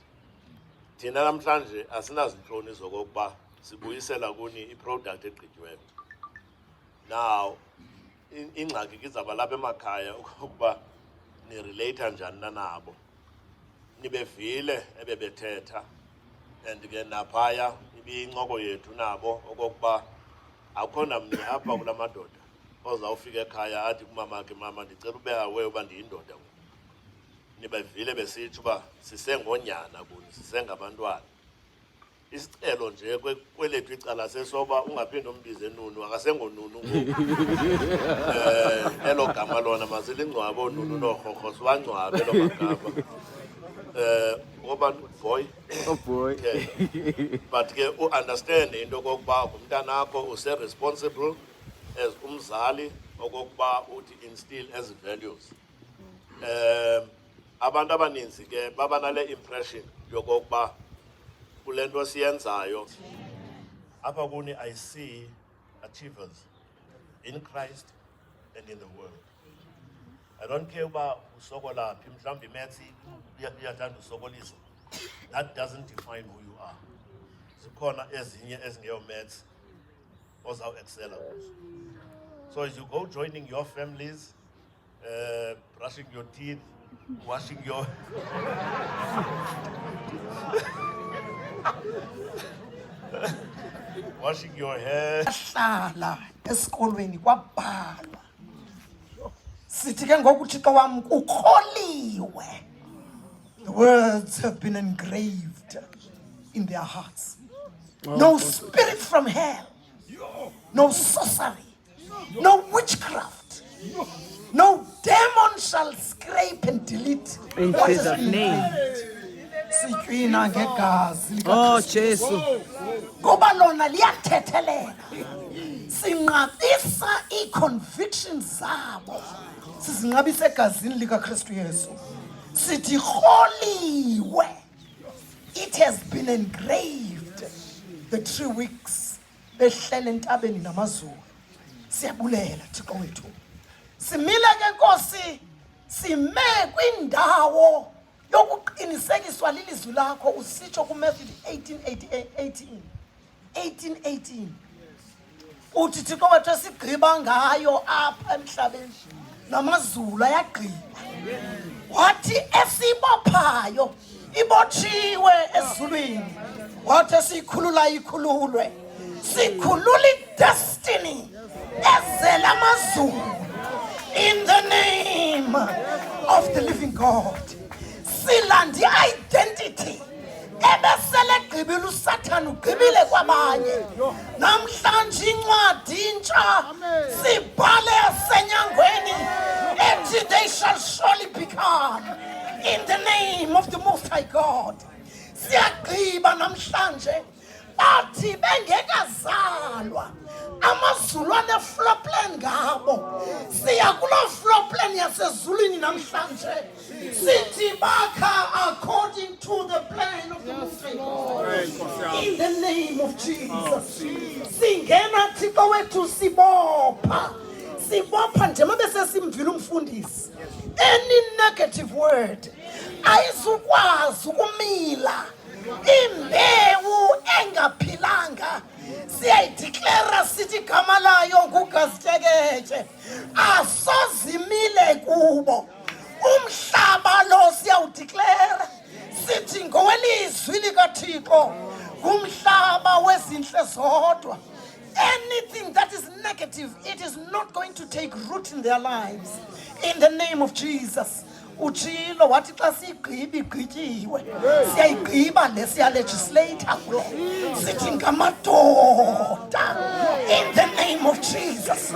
Thina namhlanje asinazintloni zokokuba sibuyisela kuni i-product egqityiweyo. Now ingxaki kizaba lapha emakhaya ukuba nirelate njani nabo nibevile ebebethetha and ke naphaya ibiyincoko yethu nabo okokuba akhona mnye apha kula madoda ozawufika ekhaya athi kumama ke mama ndicela ube awe uba ndiyindoda nibevile besitsho uba sisengonyana kuni sisengabantwana. Isicelo nje kwelethu icala sesoba ungaphinde umbize nunu akasengonunu ngoku elo gama lona mazilingcwabo nunu norhorho siwangcwabe lo magama ngoba boy but ke understand into okokuba umntanakho use-responsible as umzali okokuba uthi instill as values. Abantu abaninzi ke baba nale impression yokokuba kule nto siyenzayo apha kuni I see achievers in Christ and in the world. I don't care uba usokola phi mhlawumbi imetsi uyathanda usokolisa. That doesn't define who you are. Zikhona ezinye ezingeyo-maths ozawu-excela kuzo. So as you go joining your families, brushing your teeth, washing your washing your hair. Hlala esikolweni kwabhalwa. Sithi ke ngoku uThixo wami ukholiwe. The words have been engraved in their hearts. No spirit from hell, no sorcery, no witchcraft, no demon shall scrape and delete. In Jesus' name. Sitwina ngegazi lika Oh Jesu. Ngoba lona liyathethelela. Sinqabisa i-convictions zabo. Sizinqabisa egazini lika Kristu Yesu. Sithi kholiwe. It has been engraved. The 3 weeks behlele entabeni namazulu. Siyabulela Thixo wethu. Simile ke Nkosi, sime kwindawo yokuqinisekiswa lilizwi lakho usitsho kuMatthew 18:18. uthi Thixo wethu esigqiba ngayo apha emhlabeni namazulu ayagqiba wathi esibophayo ibotshiwe ezulwini wathi esiyikhulula ikhululwe sikhulula idestiny ezela amazulu in the name of the living God. Silandi identity ebesele gqibile uSathane ugqibile kwabanye namhlanje incwadi intsha sibhale esenyangweni ethi they shall surely become in the name of the Most High God. Siyagqiba namhlanje bathi bengekazalwa amazulu ane-floor plan ngabo siya kuloo floor plan yasezulwini namhlanje sithi bakha according to the plan of the Most High God. In the name of Jesus singena Thixo wethu sibopha njengoba sesimvile umfundisi any negative word ayizukwazi ukumila imbewu engaphilanga siyayideclare sithi igama layo nguGazitsheketshe asozimile kubo umhlaba lo siyawudeclare sithi ngowelizwi likaThixo ngumhlaba wezinhle zodwa. Anything that is negative, it is not going to take root in their lives. In the name of Jesus. Uchilo wathi xa sigqiba igqityiwe siyayigqiba le siyalegislate kule sithi ngamadoda in the name of Jesus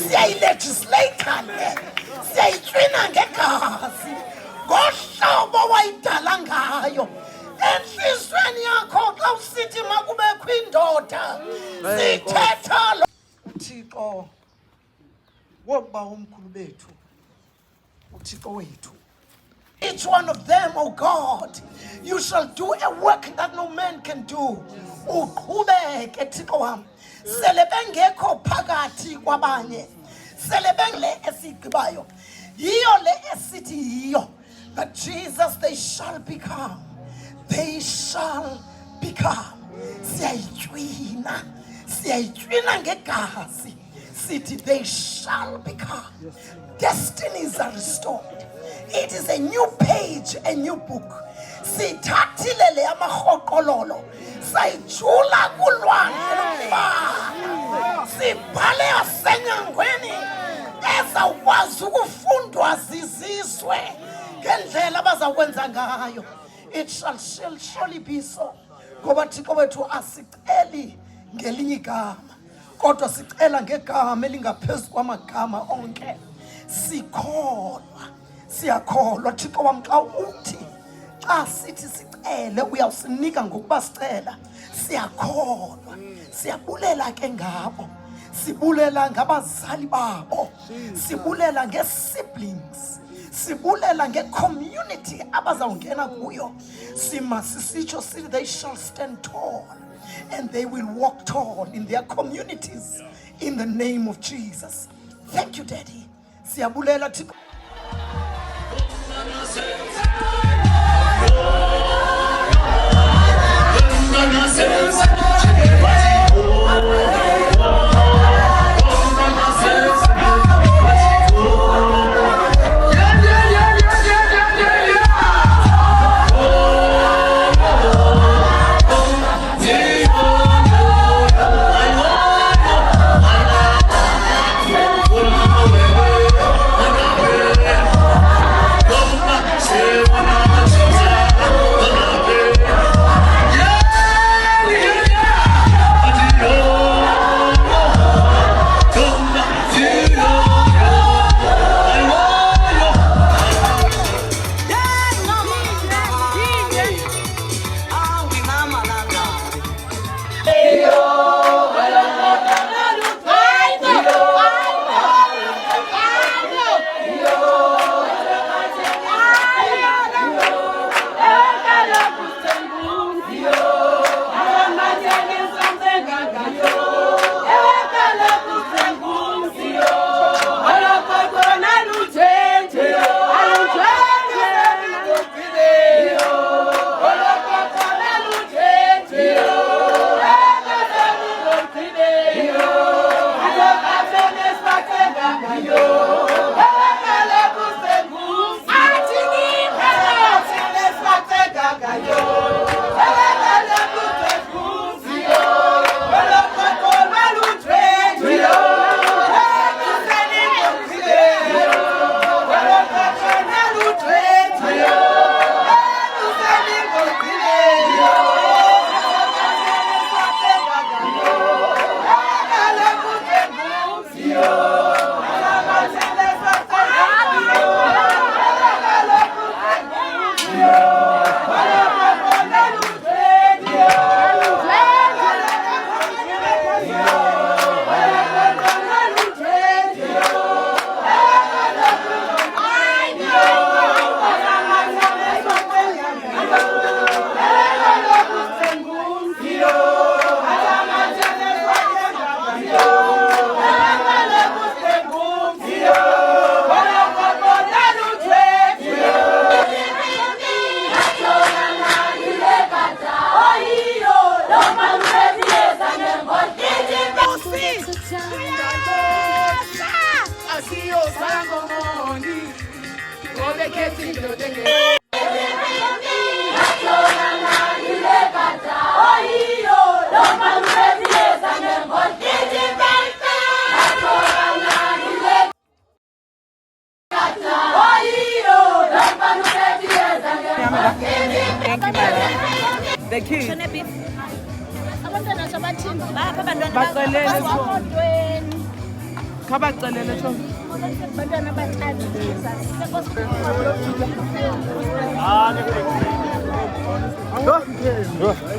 siyayilegislate le siyayitwina ngegazi ngohlobo wayidala ngayo enhlizweni yakho xa usithi makubekho indoda sithetha lo Thixo wokuba umkhulu bethu uThixo wethu. Each one of them, oh God, you shall do a work that no man can do. Uqhubeke Thixo wami. Sele bengekho phakathi kwabanye. Sele bengle esigqibayo. Yiyo le esithi yiyo. But Jesus, they shall become. They shall become. Siyayitwina. Siyayitwina ngegazi. Sithi they shall become. Destinies are restored. It is a new page, a new book. Sithathile le amarhoqololo sayijula kulwandle lokubala sibhale asenyangweni ezawukwazi ukufundwa zizizwe ngendlela abazawukwenza ngayo. It shall surely be so. Ngoba Thixo wethu asiceli ngelinye igama kodwa sicela ngegama elingaphezu kwamagama onke. Siyakholwa Thixo wami xa uthi xa sithi sicele uyawusinika ngokuba sicela siyakholwa. Siyabulela ke ngabo, sibulela ngabazali babo, sibulela nge-siblings, sibulela nge-community abazawungena kuyo. Simasisitsho sithi they shall stand tall and they will walk tall in their communities in the name of Jesus. Thank you, Daddy. Siyabulela Thixo. The kids. Abantwana sabathini lapha Bacelele abantwana so. basafotweni. Khabacelele so. Abantwana abancane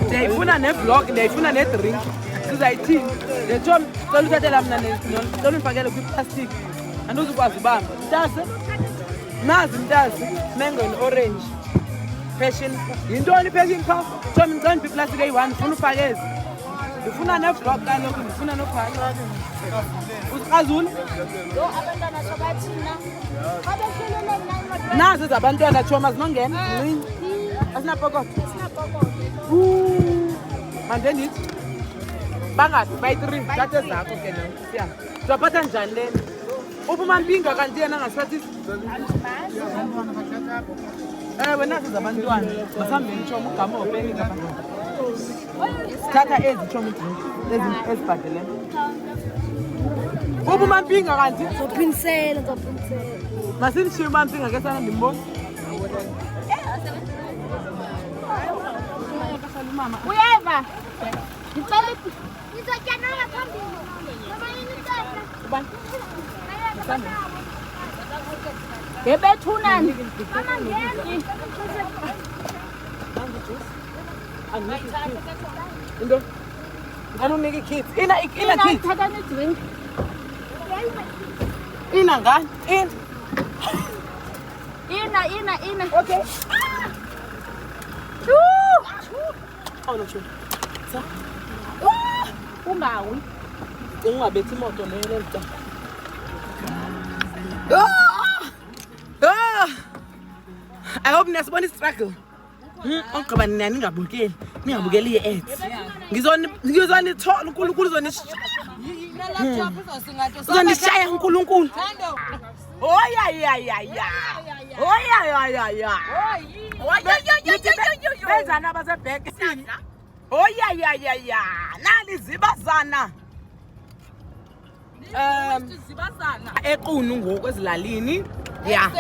Ndiyayifuna nevlog, ndiyayifuna nedrink. Sizayithini? Ndethomi, cela uthathela mna cela undifakele kwiplastic. Andizukwazi ubamba. Mntase? Nazi mntase, mango and orange. Passion. Yintoni passion pha? Thomi ngicela ndiphi iplastic eyi-1, ndifuna ufakezi. Ndifuna nevlog kaloku, ndifuna nophaka. Uzikrazula? abantwana sabathina. Abahlelele mna. Nazi ezabantwana Choma zinongena. Ncinci. Asinapokotho. Manje ndithi bangathi bayi-3 kade zakho ke nawe siya sizaphatha njani lena uphuma mpinga kanti yena angasiphathisi ewe nazi zabantwana masihambeni Choma ugama openi ngapha thatha ezi Choma idrink ezibhadelene uphuma mpinga kanti Ngizophinisela. masindishiye uma mpinga ke sana ndimbona Uyeva? Ngicela ngizojana ngaphambili. Noma yini icala? Ubani? Ngebethunani? Mama ngeni. Into anuniki kids ina kids Thatha ni drink. ina ngani Ina. okay oh no sa Ungawi. ungabethi imoto leyo lenta I hope niyasibona istruggle ogqiba nina ningabukeli i-ads ngizonithola uNkulunkulu uzonishaya uNkulunkulu benzani abasebheke nali zibazana equnu ngoku ezilalini ya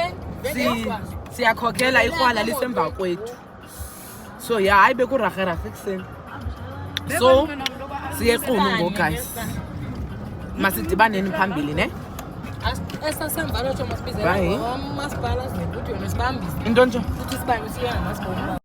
siyakhokhela ikrwala lisemva kwethu so ya hayi bekurarherarhe ekuseni so siyequnu ngoku guys masidibaneni phambili ne Esasemva lo Choma sibize Bye. ngomasipala sinebuthi yona sibambise. into nje Futhi sibambe siye ngamasipala.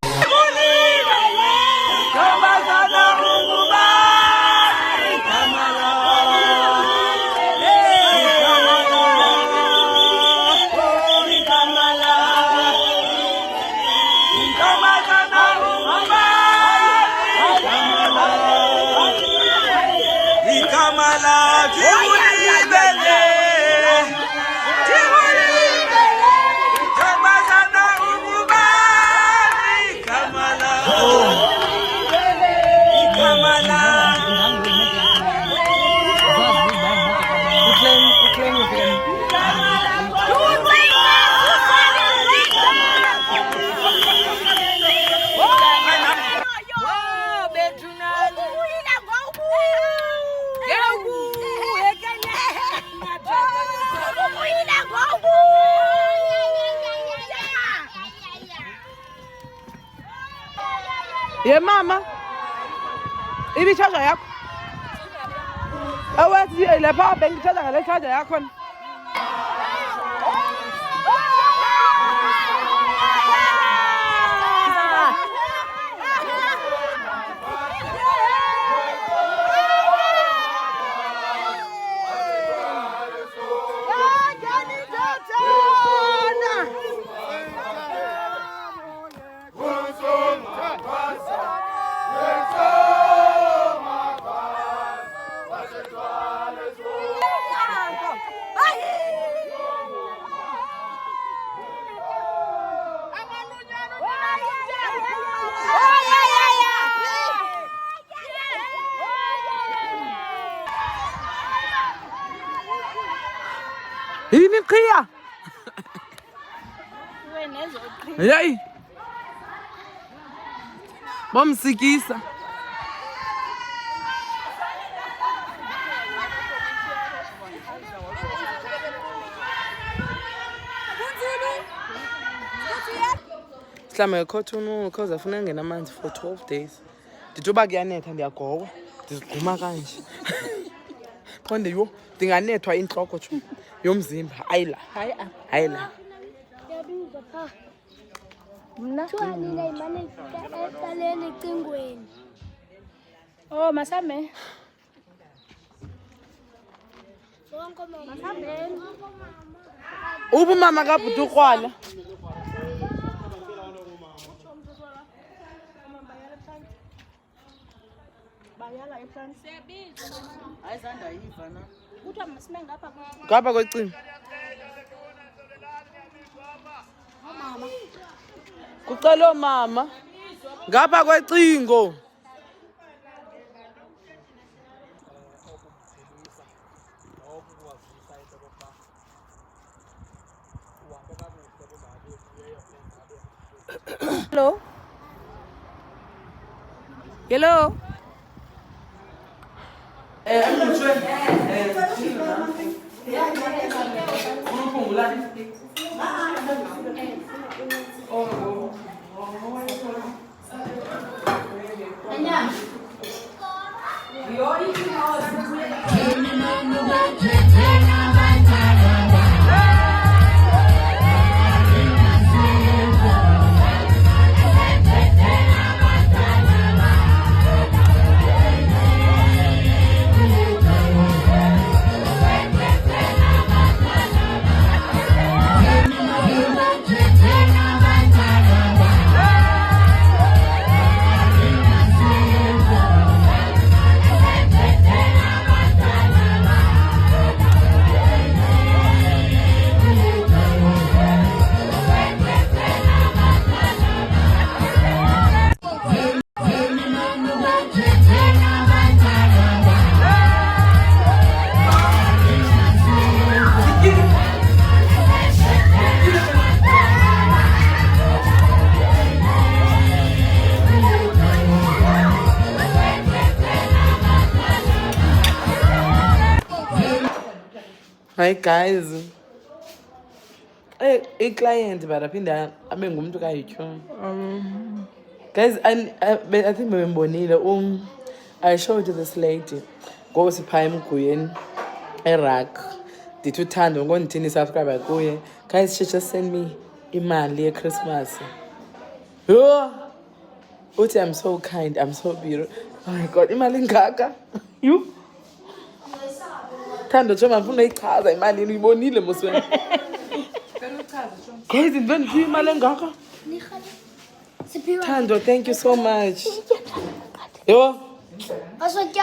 Ye mama ibi charger yakho awathi lapha bengichaza ngale charger yakho Yini qhiya? Hey. Bomsikisa. Mhlawumbe khothunu cause afuna ngena amanzi for 12 days. Ndithi uba kuyanetha ndiyagowa ndizigquma kanje. Qonde yo ndinganethwa intloko tshu yomzimba ayila. Hayila. Yabiza pha. Mna thwalile imane eqaleni ecingweni. Oh masame. Sonke mama. Masambeni. Ubu mama kabhuti ukrwala. Bayala eplani. Seyabiza. Ayizanda yiva na. Kuthiwa masime ngapha kwa. Ngapha kwecingo. Mama. Kucela mama. Ngapha kwecingo. Hello. Hello. Hi guys. A client baraphinda abe ngumuntu kaYithu. Guys, I think bembonile I showed this lady go sipha emguyeni eRack. Ndithi uthando ngondithini subscribe kuye. Guys, she just sent me imali yeChristmas. Yo. Uthi I'm so kind, I'm so beautiful. Oh my God, imali ngaka. You? Thando njengoba ngifuna uyichaza imali uyibonile mosweni. Guys, ndiphi imali engaka? Thando, thank you so much. Yo.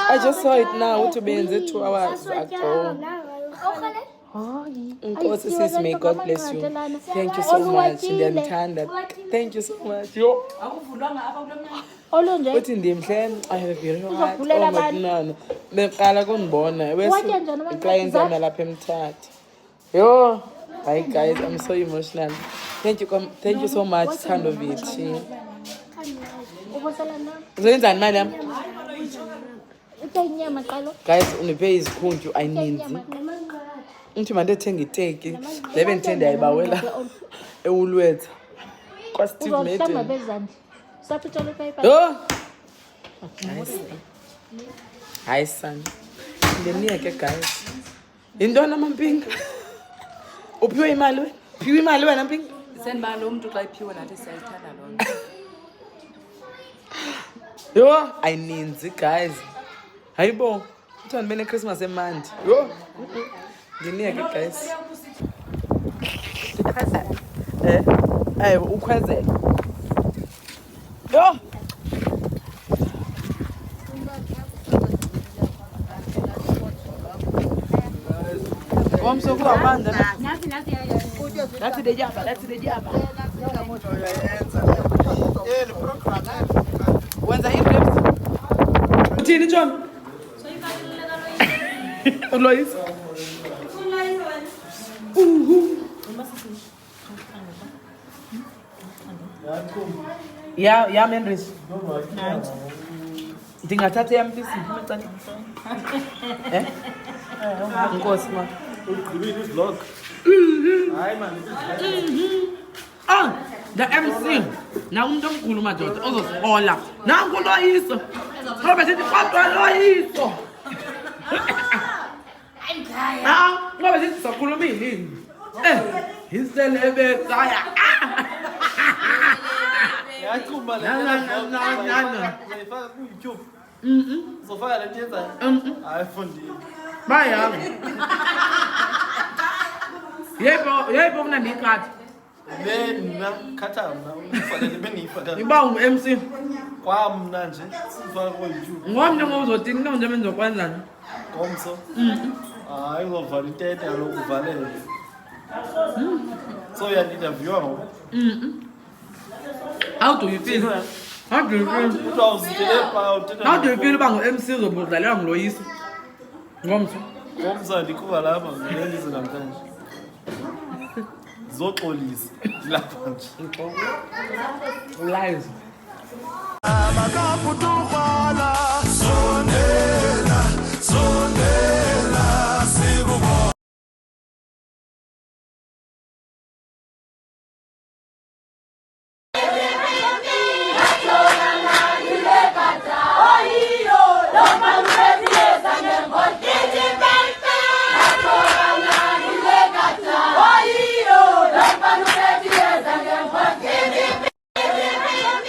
I just saw it now to be in the 2 hours ago. Nkosi sis, may God bless you. Thank you so much. Ndiyandithanda. Thank you so much. Yo. Uthi ndimhle I have a beautiful heart. Oh my God. Beqala kundibona. Clients yami lapha eMthatha. Yo. Hi guys, I'm so emotional. Thank you so much Thando Vithi. Uzoyenza imali yami? Guys, uniphe izikhunju ayininzi. Uthi manje ethenga iteki. Lebe ngithende ayibawela eWoolworths. Kwa Steve Madden. Oh. Hi son. Ndiniyeke guys. Yintona mampinga? Uphiwe imali wena? Uphiwe imali wena mpinga? Senba lo muntu xa iphiwe nathi siyayithanda lo nto. Yo, ayininzi guys. Hayibo. Kuthiwa ndibe neChristmas emandi. Yo. Ndiniyeke guys. Ukhwezela. Yo. Vamos sokula banda. That's the job. Wenza i-reps. Uthini John? Uloyisa. Yeah, Menris. Ndingathatha eyam please. Eh? Inkosi ma. Ugqibile ivlog. Hayi man. Ah, the MC. Na umuntu omkhulu madoda ozosihola. Nangu loyiso. Ngoba sithi kodwa loyiso. Ngoba sithi sakhuluma yini? Iselebe kaya. Yaqhuma le. Ngifaka ku YouTube. Uzofaka le nto yenzayo? Hayi fundile. Baya. Yebo kuna ndikhathi. Mina khatha mna ufanele benifaka. Ngiba uMC. Kwamna nje sifaka ku YouTube. Ngomnye ngozothini nje nizokwenza nje. Ngomso. Hayi uzovala intente yalokuvalela. So uyandiinterviewa ngoku. How do you feel? How do you feel? How do you feel uba ngu-MC uzobudlalelwa nguloyiso? Ngomso. Ngomso ndikhupha lapha ngendize namhlanje. Zoxolisa lapha nje. Lies. Abakakutukwala